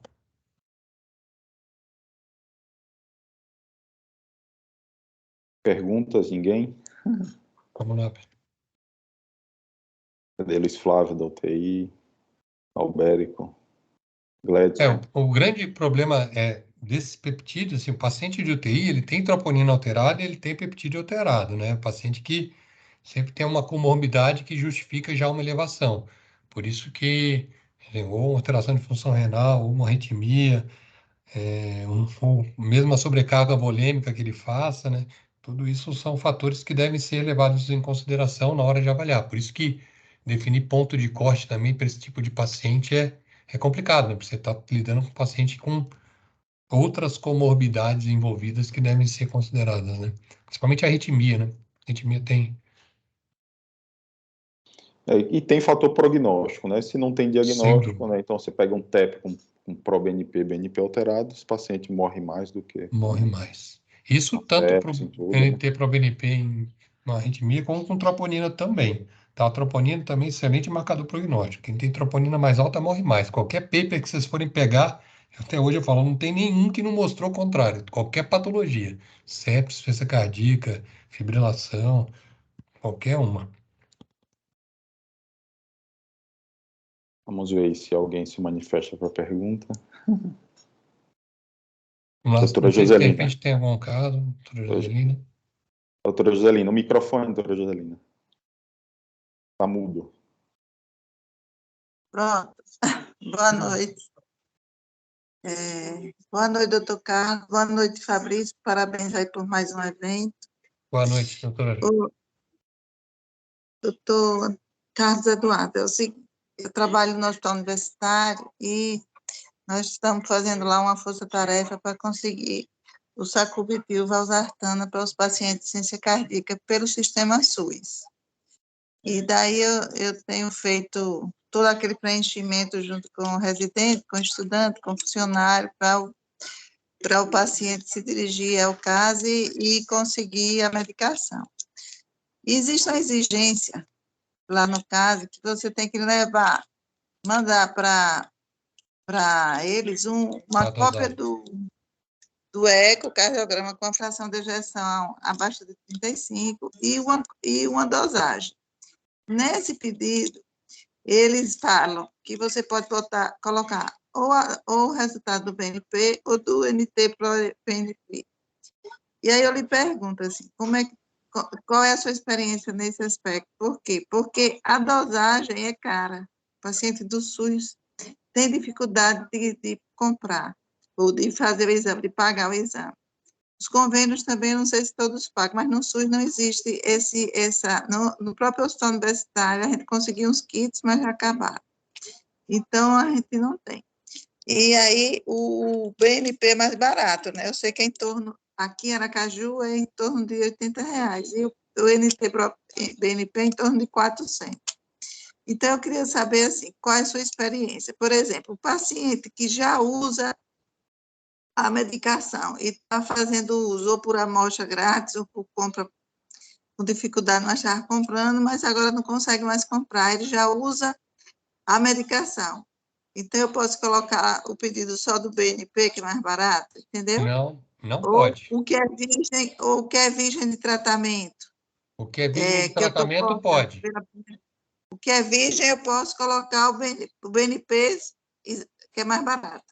A: Perguntas? Ninguém?
C: Vamos lá.
A: Cadê Luiz Flávio, da UTI? Albérico? Gledson?
C: O grande problema desses peptídeos, assim, o paciente de UTI, ele tem troponina alterada e ele tem peptídeo alterado, né? O paciente que sempre tem uma comorbidade que justifica já uma elevação. Por isso que, ou uma alteração de função renal, ou uma arritmia, ou mesmo a sobrecarga volêmica que ele faça, né? Tudo isso são fatores que devem ser levados em consideração na hora de avaliar. Por isso que definir ponto de corte também para esse tipo de paciente é complicado, né? Porque você está lidando com um paciente com outras comorbidades envolvidas que devem ser consideradas, né? Principalmente a arritmia, né? A arritmia tem...
A: E tem fator prognóstico, né? Se não tem diagnóstico, né? Então você pega um TEP com ProBNP, BNP alterado, esse paciente morre mais do que...
C: Morre mais. Isso tanto para o NT-proBNP em uma arritmia, como com troponina também. Tá? A troponina também é excelente marcador prognóstico. Quem tem troponina mais alta morre mais. Qualquer paper que vocês forem pegar Até hoje eu falo, não tem nenhum que não mostrou o contrário. Qualquer patologia, sepsis, insuficiência cardíaca, fibrilação, qualquer uma.
A: Vamos ver se alguém se manifesta para a pergunta.
C: Vamos lá,
A: Doutora
C: não sei se de
A: Joselina.
C: repente tem algum caso, doutora Joselina.
A: Doutora Joselina, o microfone, doutora Joselina. Está mudo.
E: Pronto. Boa noite. Boa noite, doutor Carlos. Boa noite, Fabrício. Parabéns aí por mais um evento.
C: Boa noite, doutora.
E: O doutor Carlos Eduardo, é o seguinte, eu trabalho no hospital universitário e nós estamos fazendo lá uma força-tarefa para conseguir o sacubitril valsartana para os pacientes de ciência cardíaca pelo sistema SUS. E daí eu tenho feito todo aquele preenchimento junto com o residente, com o estudante, com o funcionário, para o paciente se dirigir ao CAS e conseguir a medicação. E existe uma exigência lá no CAS que você tem que mandar para eles uma cópia do ecocardiograma com a fração de ejeção abaixo de 35 e uma dosagem. Nesse pedido, eles falam que você pode colocar ou o resultado do BNP ou do NT-proBNP. E aí eu lhe pergunto assim, qual é a sua experiência nesse aspecto? Por quê? Porque a dosagem é cara. O paciente do SUS tem dificuldade de comprar ou de fazer o exame, de pagar o exame. Os convênios também, não sei se todos pagam, mas no SUS não existe no próprio hospital universitário, a gente conseguiu uns kits, mas já acabaram. Então, a gente não tem. E aí, o BNP é mais barato, né? Eu sei que aqui em Aracaju é em torno de R$80, e o BNP é em torno de 400. Então, eu queria saber, assim, qual é a sua experiência. Por exemplo, o paciente que já usa a medicação e está fazendo uso ou por amostra grátis ou por compra com dificuldade, não estava comprando, mas agora não consegue mais comprar, ele já usa a medicação. Então, eu posso colocar o pedido só do BNP, que é mais barato, entendeu?
C: Não
E: Ou
C: pode.
E: o que é virgem de tratamento.
C: O que é virgem de
E: Que eu tô
C: tratamento pode.
E: O que é virgem, eu posso colocar o BNP, que é mais barato.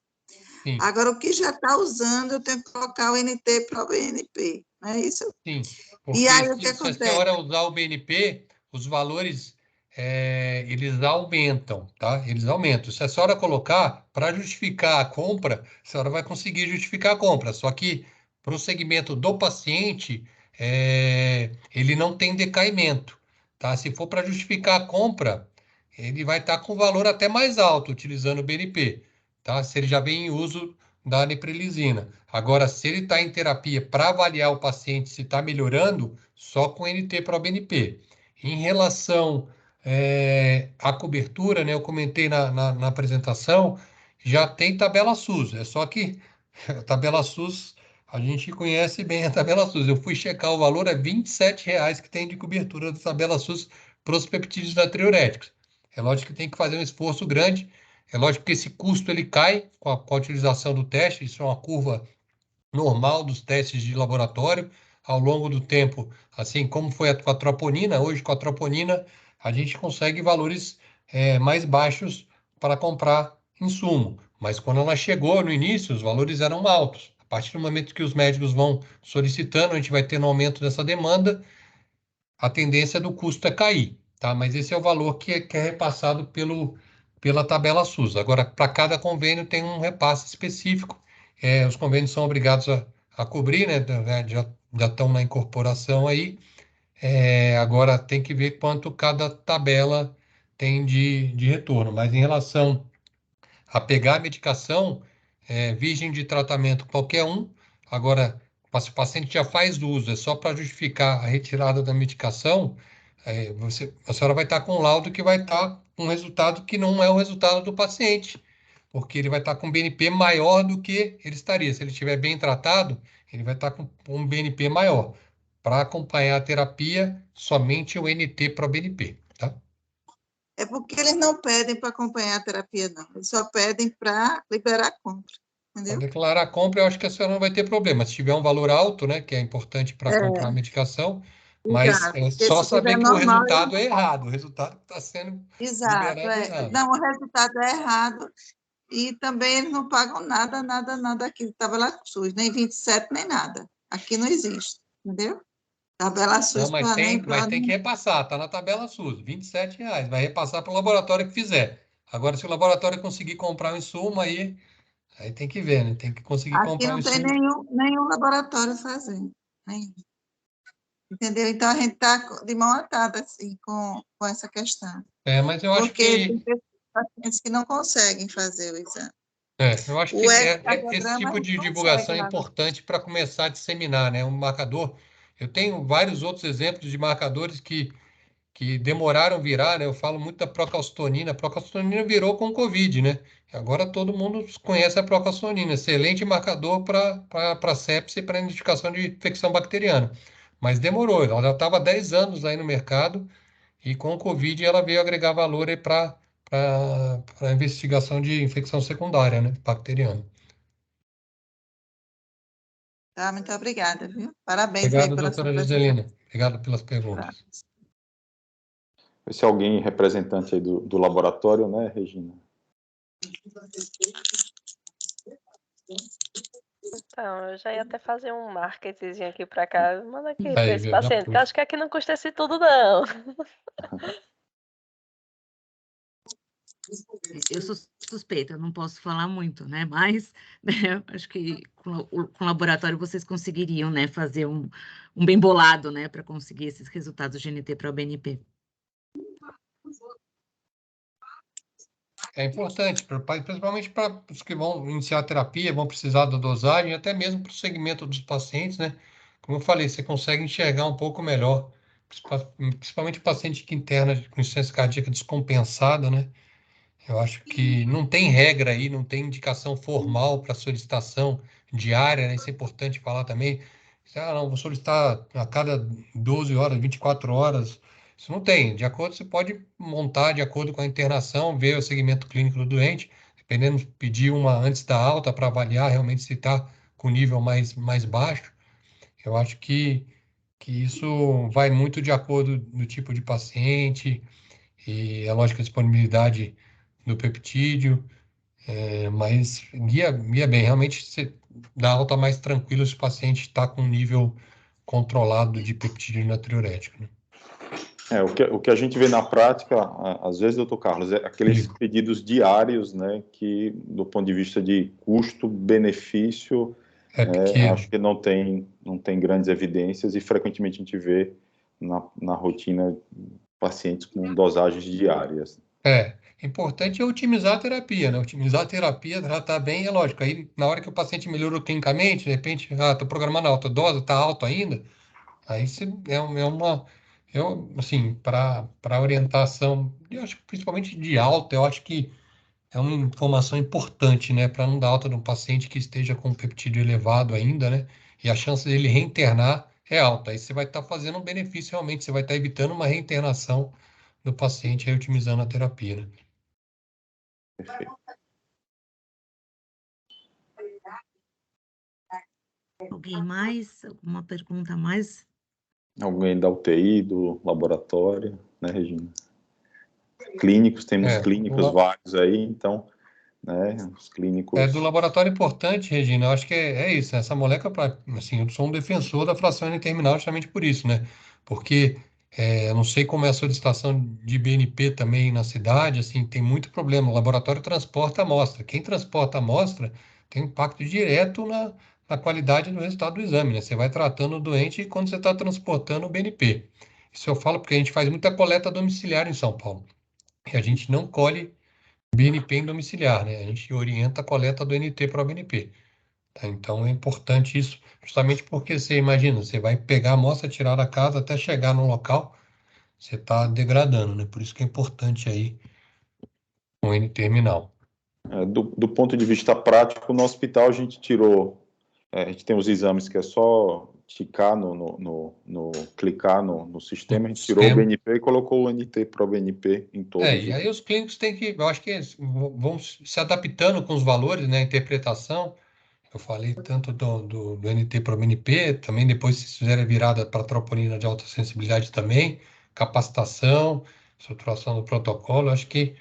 C: Sim.
E: Agora, o que já está usando, eu tenho que colocar o NT para o BNP, não é isso?
C: Sim, porque
E: E aí, o que
C: se a
E: acontece?
C: senhora usar o BNP, os valores, eles aumentam, tá? Eles aumentam. Se a senhora colocar, para justificar a compra, a senhora vai conseguir justificar a compra, só que para o segmento do paciente, ele não tem decaimento, tá? Se for para justificar a compra, ele vai estar com valor até mais alto, utilizando o BNP, tá? Se ele já vem em uso da niprilizina. Agora, se ele está em terapia para avaliar o paciente se está melhorando, só com NT-proBNP. Em relação à cobertura, né, eu comentei na apresentação, já tem tabela SUS, é só que a tabela SUS, a gente conhece bem a tabela SUS. Eu fui checar o valor, é R$27 que tem de cobertura da tabela SUS para os peptídeos natriuréticos. É lógico que tem que fazer um esforço grande. É lógico que esse custo ele cai com a utilização do teste, isso é uma curva normal dos testes de laboratório ao longo do tempo, assim como foi com a troponina. Hoje, com a troponina, a gente consegue valores mais baixos para comprar insumo, mas quando ela chegou no início, os valores eram altos. A partir do momento que os médicos vão solicitando, a gente vai tendo aumento dessa demanda, a tendência do custo é cair, tá? Mas esse é o valor que é repassado pela tabela SUS. Agora, para cada convênio tem um repasse específico. Os convênios são obrigados a cobrir, né? Já estão na incorporação aí. Agora tem que ver quanto cada tabela tem de retorno. Mas em relação a pegar a medicação, virgem de tratamento qualquer um. Agora, se o paciente já faz uso, é só para justificar a retirada da medicação, a senhora vai estar com um laudo que vai estar com um resultado que não é o resultado do paciente, porque ele vai estar com um BNP maior do que ele estaria. Se ele estiver bem tratado, ele vai estar com um BNP maior. Para acompanhar a terapia, somente o NT-proBNP, tá?
E: É porque eles não pedem para acompanhar a terapia, não. Eles só pedem para liberar a compra. entendeu?
C: declarar a compra, eu acho que a senhora não vai ter problema. Se tiver um valor alto, né, que é importante para comprar a
E: É,
C: medicação, mas
E: exato.
C: é
E: Porque
C: só
E: se tiver
C: saber que o
E: normal,
C: resultado é errado, o resultado está sendo
E: exato.
C: liberado é
E: É.
C: errado.
E: Não, o resultado é errado. E também eles não pagam nada, nada, nada aqui de tabela SUS, nem 27, nem nada. Aqui não existe, entendeu? Tabela
C: Não,
E: SUS
C: mas
E: para nem
C: tem que repassar, está na tabela SUS, R$ 27, vai repassar para o laboratório que fizer. Agora, se o laboratório conseguir comprar o insumo, aí tem que ver, né? Tem que conseguir
E: aqui
C: comprar o
E: não tem
C: insumo.
E: nenhum laboratório fazendo. Nenhum. Entendeu? Então a gente está de mão atada assim, com essa questão.
C: Mas eu acho
E: Porque tem
C: que
E: pacientes que não conseguem fazer o exame.
C: Eu acho que
E: O
C: esse
E: ecocardiograma a
C: tipo
E: gente
C: de divulgação
E: consegue
C: é
E: lá.
C: importante para começar a disseminar, né? Um marcador. Eu tenho vários outros exemplos de marcadores que demoraram a virar, né? Eu falo muito da procalcitonina. A procalcitonina virou com o Covid, né? Agora todo mundo conhece a procalcitonina, excelente marcador para sepse e para identificação de infecção bacteriana. Mas demorou, ela já estava há 10 anos aí no mercado e com o Covid ela veio agregar valor para a investigação de infecção secundária, né, bacteriana.
E: Tá, muito obrigada, viu? Parabéns aí
C: Obrigado,
E: pela sua
C: doutora
E: apresentação.
C: Giselina. Obrigado pelas perguntas.
A: Se alguém representante aí do laboratório, né, Regina?
D: Então, eu já ia até fazer um marketingzinho aqui para cá. Manda aqui para
C: Aí,
D: esse
C: viu? Já
D: paciente, que eu
C: pude.
D: acho que aqui não custa esse tudo, não.
B: Eu sou suspeita, eu não posso falar muito, né? Mas né, acho que com o laboratório vocês conseguiriam, né, fazer um bem bolado, né, para conseguir esses resultados GNT para o BNP.
C: É importante, principalmente para os que vão iniciar a terapia, vão precisar da dosagem, até mesmo para o segmento dos pacientes, né? Como eu falei, você consegue enxergar um pouco melhor, principalmente paciente que interna com insuficiência cardíaca descompensada, né? Eu acho que não tem regra aí, não tem indicação formal para solicitação diária, né? Isso é importante falar também. Não, vou solicitar a cada 12 horas, 24 horas. Isso não tem. De acordo, você pode montar de acordo com a internação, ver o segmento clínico do doente, dependendo, pedir uma antes da alta para avaliar realmente se está com nível mais baixo. Eu acho que isso vai muito de acordo do tipo de paciente e a lógica de disponibilidade do peptídeo, mas guia bem. Realmente você dá alta mais tranquilo se o paciente está com nível controlado de peptídeo natriurético, né?
A: O que a gente vê na prática, às vezes, doutor Carlos, é aqueles
C: Digo.
A: pedidos diários, né, que, do ponto de vista de custo-benefício,
C: Porque
A: acho que não tem grandes evidências e frequentemente a gente vê na rotina pacientes com dosagens diárias.
C: Importante é otimizar a terapia, né? Otimizar a terapia, tratar bem, é lógico. Aí, na hora que o paciente melhorou clinicamente, de repente, estou programando alta dose, está alto ainda, aí assim, para orientação, eu acho que principalmente de alta, eu acho que é uma informação importante, né? Para não dar alta num paciente que esteja com peptídeo elevado ainda, né? E a chance dele reinternar é alta. Aí você vai estar fazendo um benefício realmente, você vai estar evitando uma reinternação do paciente aí otimizando a terapia, né?
A: Perfeito.
B: Alguém mais? Alguma pergunta a mais?
A: Alguém da UTI, do laboratório, né, Regina? Clínicos, temos clínicos vários aí, então, né, os clínicos...
C: Do laboratório importante, Regina, eu acho que é isso, essa molécula, assim, eu sou um defensor da fração N-terminal justamente por isso, né? Porque eu não sei como é a solicitação de BNP também na cidade, assim, tem muito problema, o laboratório transporta a amostra, quem transporta a amostra tem impacto direto na qualidade do resultado do exame, né? Você vai tratando o doente quando você está transportando o BNP. Isso eu falo porque a gente faz muita coleta domiciliar em São Paulo, e a gente não colhe BNP em domiciliar, né? A gente orienta a coleta do NT para o BNP. Tá? Então é importante isso, justamente porque você imagina, você vai pegar a amostra, tirar da casa até chegar no local, você está degradando, né? Por isso que é importante aí o N-terminal.
A: Do ponto de vista prático, no hospital a gente tirou, a gente tem os exames que é só clicar clicar no sistema, a gente tirou o BNP e colocou o NT para o BNP em todos.
C: E aí os clínicos têm que, eu acho que vão se adaptando com os valores, né, a interpretação, Eu falei tanto do NT para o BNP, também depois se fizeram a virada para a troponina de alta sensibilidade também, capacitação, estruturação do protocolo, acho que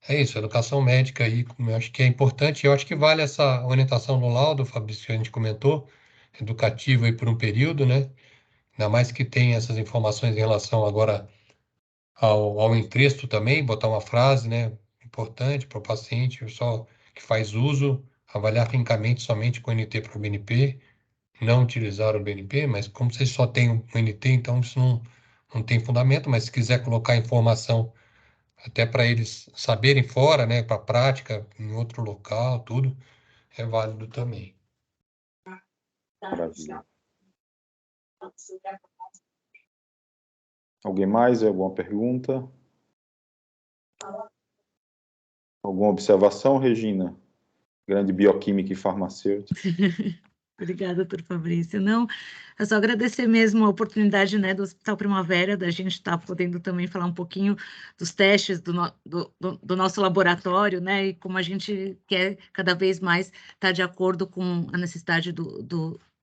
C: é isso, educação médica aí, eu acho que é importante, eu acho que vale essa orientação no laudo, Fabrício, que a gente comentou, educativo aí por um período, né? Ainda mais que tem essas informações em relação agora ao entresto também, botar uma frase, né, importante para o paciente, só que faz uso, avaliar clinicamente somente com NT para o BNP, não utilizar o BNP, mas como vocês só têm o NT, então isso não tem fundamento, mas se quiser colocar informação até para eles saberem fora, né, para prática, em outro local, tudo, é válido também.
A: Maravilha. Alguém mais? Alguma pergunta? Alguma observação, Regina? Grande bioquímica e farmacêutica.
B: Obrigada, doutor Fabrício. Não, é só agradecer mesmo a oportunidade, né, do Hospital Primavera, da gente estar podendo também falar um pouquinho dos testes do nosso laboratório, né, e como a gente quer cada vez mais estar de acordo com a necessidade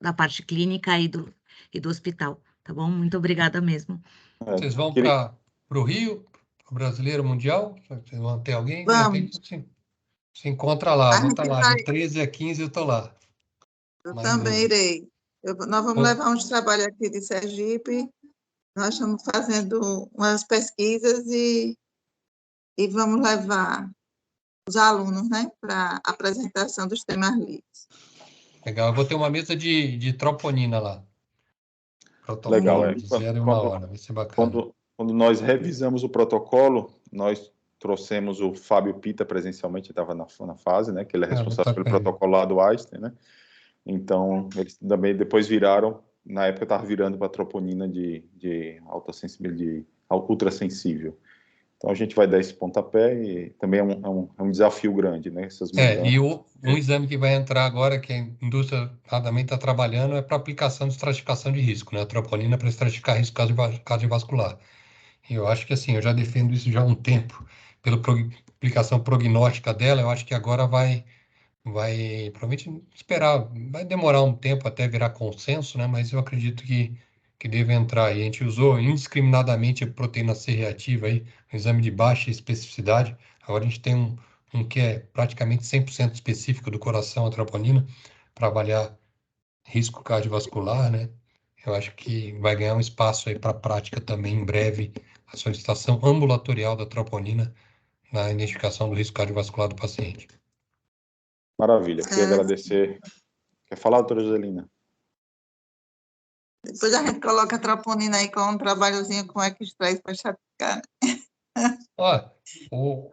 B: da parte clínica e do hospital, tá bom? Muito obrigada mesmo.
C: Vocês vão para o Rio, para o Brasileiro Mundial? Vocês vão ter alguém? De repente, se encontra lá, vou estar lá, de 13 a 15 eu estou lá.
E: Eu
C: Mas
E: também irei. Nós vamos levar uns trabalhos aqui de Sergipe, nós estamos fazendo umas pesquisas e vamos levar os alunos, né, para a apresentação dos temas livres.
C: Legal, eu vou ter uma mesa de troponina lá.
A: Legal,
C: de 0 e 1 hora, vai ser bacana.
A: Quando nós revisamos o protocolo, nós trouxemos o Fábio Pita presencialmente, estava na fase, né, que ele é responsável pelo protocolo lá do Einstein, né? Então, eles também depois viraram, na época estava virando para troponina de alta sensibilidade, ultrassensível. Então, a gente vai dar esse pontapé e também é um desafio grande, né? Essas mudanças.
C: E um exame que vai entrar agora, que a indústria claramente está trabalhando, é para aplicação de estratificação de risco, né? A troponina para estratificar risco cardiovascular. E eu acho que, assim, eu já defendo isso já há um tempo, pela aplicação prognóstica dela, eu acho que agora vai provavelmente esperar, vai demorar um tempo até virar consenso, né? Mas eu acredito que deve entrar. E a gente usou indiscriminadamente a proteína C reativa aí, um exame de baixa especificidade. Agora a gente tem um que é praticamente 100% específico do coração, a troponina, para avaliar risco cardiovascular, né? Eu acho que vai ganhar um espaço aí para a prática também em breve, a solicitação ambulatorial da troponina na identificação do risco cardiovascular do paciente.
A: Maravilha, queria agradecer. Quer falar, doutora Joselina?
E: Depois a gente coloca a troponina aí com um trabalhozinho com X3 para chatear.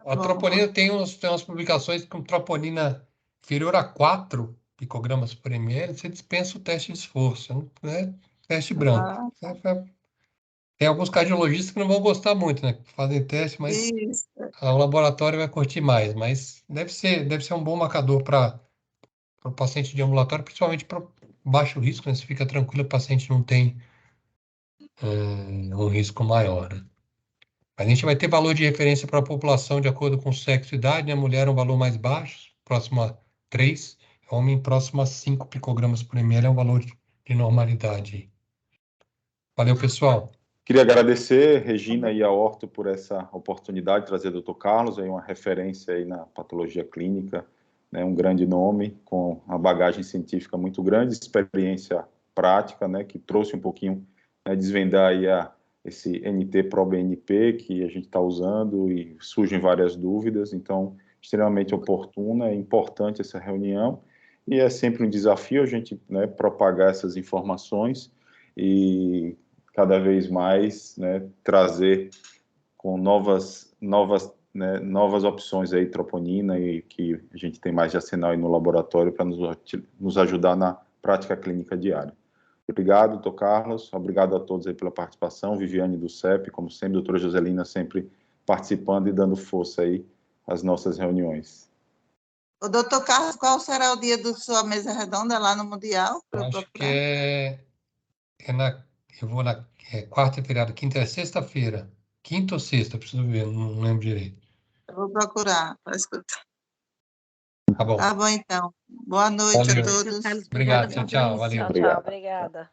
C: A troponina tem umas publicações com troponina inferior a 4 picogramas por ml, você dispensa o teste de esforço, né? Teste branco. Tem alguns cardiologistas que não vão gostar muito, né? Fazem teste, mas
E: Isso.
C: o laboratório vai curtir mais. Mas deve ser um bom marcador para o paciente de ambulatório, principalmente para baixo risco, né? Você fica tranquilo, o paciente não tem um risco maior, né? A gente vai ter valor de referência para a população de acordo com sexo e idade, né? Mulher é um valor mais baixo, próximo a 3, homem próximo a 5 picogramas por ml é um valor de normalidade. Valeu, pessoal.
A: Queria agradecer, Regina e a Orto, por essa oportunidade de trazer o Dr. Carlos, aí uma referência aí na patologia clínica, né? Um grande nome, com uma bagagem científica muito grande, experiência prática, né? Que trouxe um pouquinho, né, desvendar aí esse NT-proBNP que a gente está usando e surgem várias dúvidas, então, extremamente oportuna, é importante essa reunião, e é sempre um desafio a gente, né, propagar essas informações e cada vez mais, né, trazer com novas opções aí, troponina, e que a gente tem mais de arsenal aí no laboratório para nos ajudar na prática clínica diária. Obrigado, doutor Carlos. Obrigado a todos aí pela participação. Viviane do CEP, como sempre, doutora Joselina sempre participando e dando força aí às nossas reuniões.
E: O doutor Carlos, qual será o dia da sua mesa redonda lá no Mundial?
C: Acho que eu vou na quarta feriado, quinta é sexta-feira. Quinta ou sexta, preciso ver, não lembro direito.
E: Eu vou procurar para escutar.
C: Tá bom.
E: Tá bom, então. Boa noite
C: Valeu.
E: a todos.
B: Carlos,
C: Obrigado,
B: obrigada,
C: tchau,
B: Fabrício.
C: valeu.
D: Tchau,
A: Obrigado.
D: obrigada.